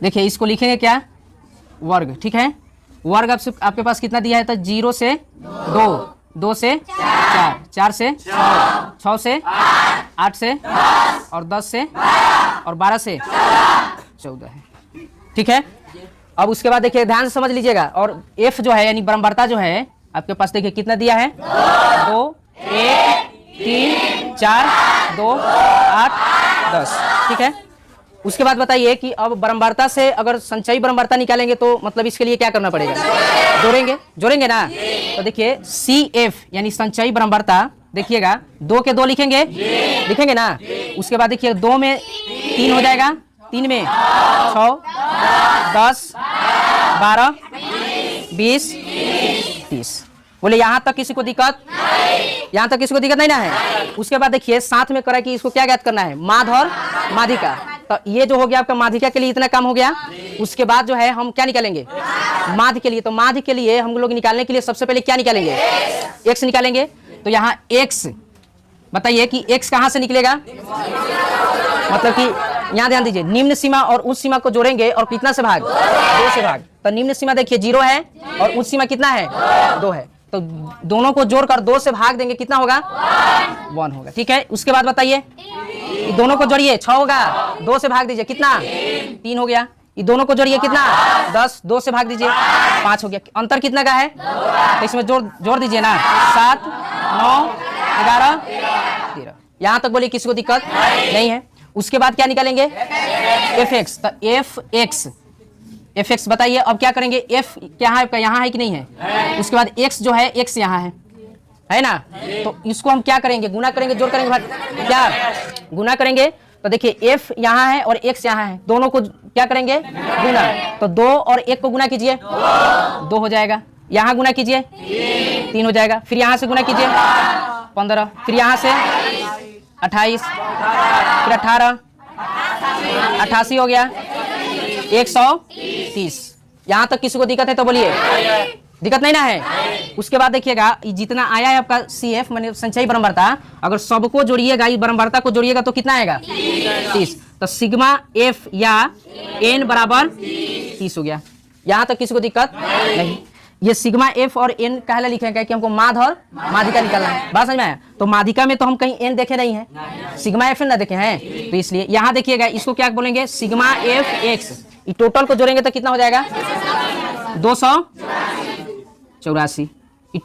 देखिए इसको लिखेंगे क्या, वर्ग, ठीक है। वर्ग आपके पास कितना दिया है, तो 0 से 2, 2 से 4, 4 से 6, 6 से 8 से और 10 से और 12 से 14 है, ठीक है। अब उसके बाद देखिए ध्यान से समझ लीजिएगा, और f जो है यानी बरम्बारता जो है आपके पास देखिए कितना दिया है, 2, 1, 3, 4, 2, 8, 10, ठीक है। उसके बाद बताइए कि अब बरम्बारता से अगर संचयी बरम्बारता निकालेंगे तो मतलब इसके लिए क्या करना पड़ेगा, जोड़ेंगे ना। तो देखिए CF यानी संचयी बरम्बारता, देखिएगा 2 के 2 लिखेंगे ना। उसके बाद देखिए 2 में 3 हो जाएगा, 3 में 6, 10, 12, 20, 30। बोले यहाँ तक किसी को दिक्कत, यहाँ तक किसी को दिक्कत नहीं ना है। उसके बाद देखिए साथ में करा कि इसको क्या ज्ञात करना है, माध्य और माध्यिका। तो ये जो हो गया आपका माध्यिका के लिए इतना काम हो गया। उसके बाद जो है हम क्या निकालेंगे, माध्य के लिए। तो माध्य के लिए हम लोग निकालने के लिए सबसे पहले क्या निकालेंगे, x निकालेंगे। तो यहाँ x बताइए कि x कहाँ से निकलेगा, मतलब कि यहाँ ध्यान दीजिए, निम्न सीमा और उच्च सीमा को जोड़ेंगे और कितना से भाग, 2 से भाग। तो निम्न सीमा देखिए 0 है और उच्च सीमा कितना है, 2 है। तो दोनों को जोड़कर 2 से भाग देंगे, कितना होगा, 1 होगा, ठीक है। उसके बाद बताइए दोनों को जोड़िए, 6 होगा, 2 से भाग दीजिए, कितना, 3 हो गया। ये दोनों को जोड़िए, कितना, 10, 2 से भाग दीजिए, 5 हो गया। अंतर कितना का है, तो इसमें जोड़ दीजिए ना, 7, 9, 11, 13। यहाँ तक बोलिए किसी को दिक्कत नहीं है। उसके बाद क्या निकालेंगे, fx। तो fx बताइए अब क्या करेंगे, f क्या है आपका, यहाँ है कि नहीं है। उसके बाद x जो है, x यहाँ है ना। तो इसको हम क्या करेंगे, गुना करेंगे, जोड़ करेंगे, क्या गुना करेंगे। तो देखिए f यहाँ है और x यहाँ है, दोनों को क्या करेंगे, गुना। तो 2 और 1 को गुना कीजिए, 2 हो जाएगा। यहाँ गुना कीजिए, 3 हो जाएगा। फिर यहाँ से गुना कीजिए, 15। फिर यहाँ से 28, फिर 18, 88 हो गया, 130। यहाँ तक किसी को दिक्कत है तो बोलिए, दिक्कत नहीं ना है। उसके बाद देखिएगा जितना आया है आपका CF माने संचयी बरम्बारता, अगर सबको जोड़िएगा, इस बरम्बारता को जोड़िएगा तो कितना आएगा, 30। तो सिग्मा F या N बराबर 30 हो गया। यहाँ तक किसी को दिक्कत नहीं। ये सिग्मा F और N कहला लिखेंगे कि हमको माध्य और माध्यिका निकालना है, बात समझ में आया। तो माध्यिका में तो हम कहीं N देखे नहीं है, सिग्मा F ना देखे हैं, तो इसलिए यहाँ देखिएगा इसको क्या बोलेंगे, सिग्मा FX। टोटल को जोड़ेंगे तो कितना हो जाएगा, 284।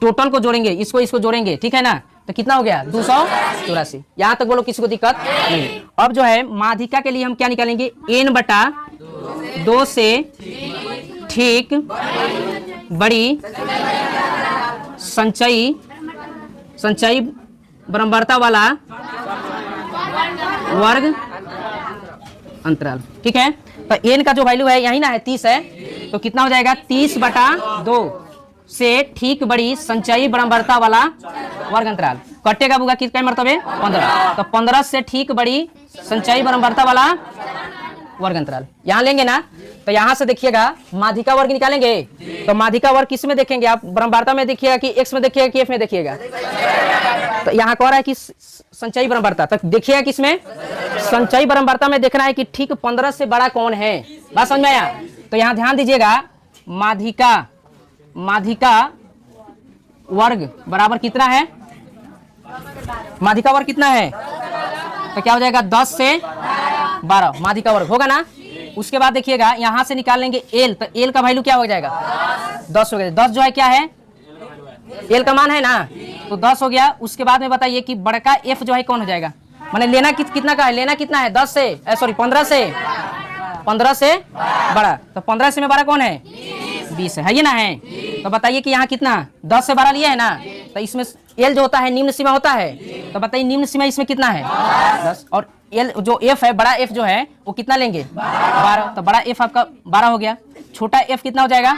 टोटल को जोड़ेंगे, इसको जोड़ेंगे, ठीक है ना। तो कितना हो गया, 284। यहाँ तक बोलो किसी को दिक्कत नहीं। अब जो है माध्यिका के लिए हम क्या निकालेंगे, N बटा 2 से ठीक बड़ी संचयी बरम्बारता वाला वर्ग अंतराल, ठीक है। तो n का जो वैल्यू है यही ना है, 30 है। तो कितना हो जाएगा, 30 बटा 2 से ठीक बड़ी संचयी बरम्बारता वाला वर्ग अंतराल। कटेगा बुगा कितने मरतबे, 15। तो 15 से ठीक बड़ी संचयी बरम्बारता वाला वर्ग अंतराल यहाँ लेंगे ना। तो यहाँ से देखिएगा माध्यिका वर्ग निकालेंगे। तो माध्यिका वर्ग किस में देखेंगे आप, बरम्बारता में देखिएगा कि x में देखिएगा कि f में देखिएगा। तो यहाँ कह रहा है कि संचयी बरम्बारता, तक देखिएगा किसमें, संचयी बरम्बारता में देखना है कि ठीक 15 से बड़ा कौन है, बात समझ में आया। तो यहाँ ध्यान दीजिएगा, माध्यिका वर्ग बराबर कितना है, माध्यिका वर्ग कितना है, तो क्या हो जाएगा 10 से 12 माध्यिका वर्ग होगा ना। उसके बाद देखिएगा यहाँ से निकाल लेंगे L। तो L का वैल्यू क्या हो जाएगा, 10 हो गया। 10 जो है क्या है, L का मान है ना, तो 10 हो गया। उसके बाद में बताइए कि बड़का F जो है कौन हो जाएगा, माने लेना कितना का है, लेना कितना है, 10 से 15 से बड़ा। तो 15 से में बड़ा कौन है, 20 है ये ना है। तो बताइए कि यहाँ कितना, 10 से 12 लिया है ना। तो इसमें L जो होता है निम्न सीमा होता है। तो बताइए निम्न सीमा इसमें कितना है, 10। और L जो F है, बड़ा F जो है वो कितना लेंगे, 12। तो बड़ा F आपका 12 हो गया। छोटा F कितना हो जाएगा,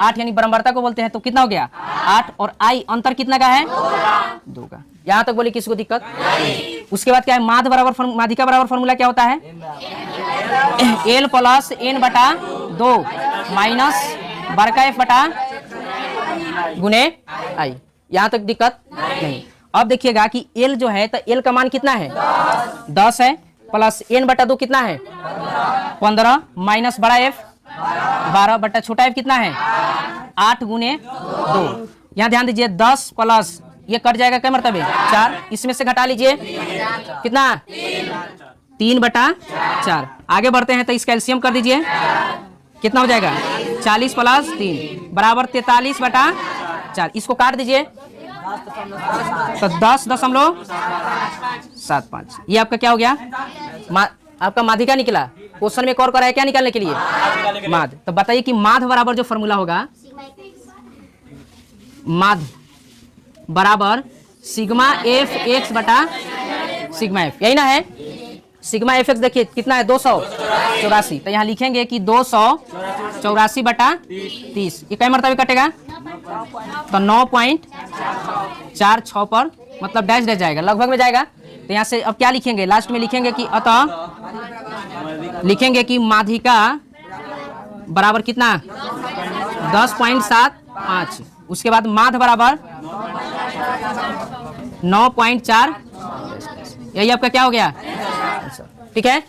8, यानी बरम्बारता को बोलते हैं। तो कितना हो गया, 8। और I अंतर कितना का है, 2 का। यहाँ तक बोले किसी को दिक्कत। उसके बाद क्या है, माध्यिका बराबर फॉर्मूला क्या होता है, L प्लस N बटा 2 माइनस बड़का F बटा गुने I। यहाँ तक दिक्कत नहीं। अब देखिएगा कि L जो है, तो L का मान कितना है, 10 है। प्लस n बटा 2 कितना है 15 माइनस बड़ा f 12 बटा छोटा f कितना है 8 गुने 2। यहाँ ध्यान दीजिए 10 प्लस ये कट जाएगा क्या मरतबे 4, इसमें से घटा लीजिए कितना 3 बटा 4। आगे बढ़ते हैं तो इसका एलसीएम कर दीजिए कितना हो जाएगा 40 प्लस 3 बराबर 43 बटा 4। इसको काट दीजिए तो 10.75। ये आपका क्या हो गया आपका माध्यिका निकला। क्वेश्चन में एक और कराया क्या निकालने के लिए माध्य। तो बताइए कि माध्य बराबर जो फॉर्मूला होगा माध्य बराबर सिग्मा एफ एक्स बटा सिग्मा एफ, यही ना है। सिग्मा एफ एक्स देखिए कितना है 284, तो यहाँ लिखेंगे कि 284 बटा 30। ये कई मरतबे कटेगा तो 9.46 पर मतलब डैश डैश जाएगा लगभग में जाएगा। तो यहाँ से अब क्या लिखेंगे लास्ट में लिखेंगे कि अतः लिखेंगे कि माध्यिका बराबर कितना 10.75, उसके बाद माध्य बराबर 9.4। यही आपका क्या हो गया ठीक है।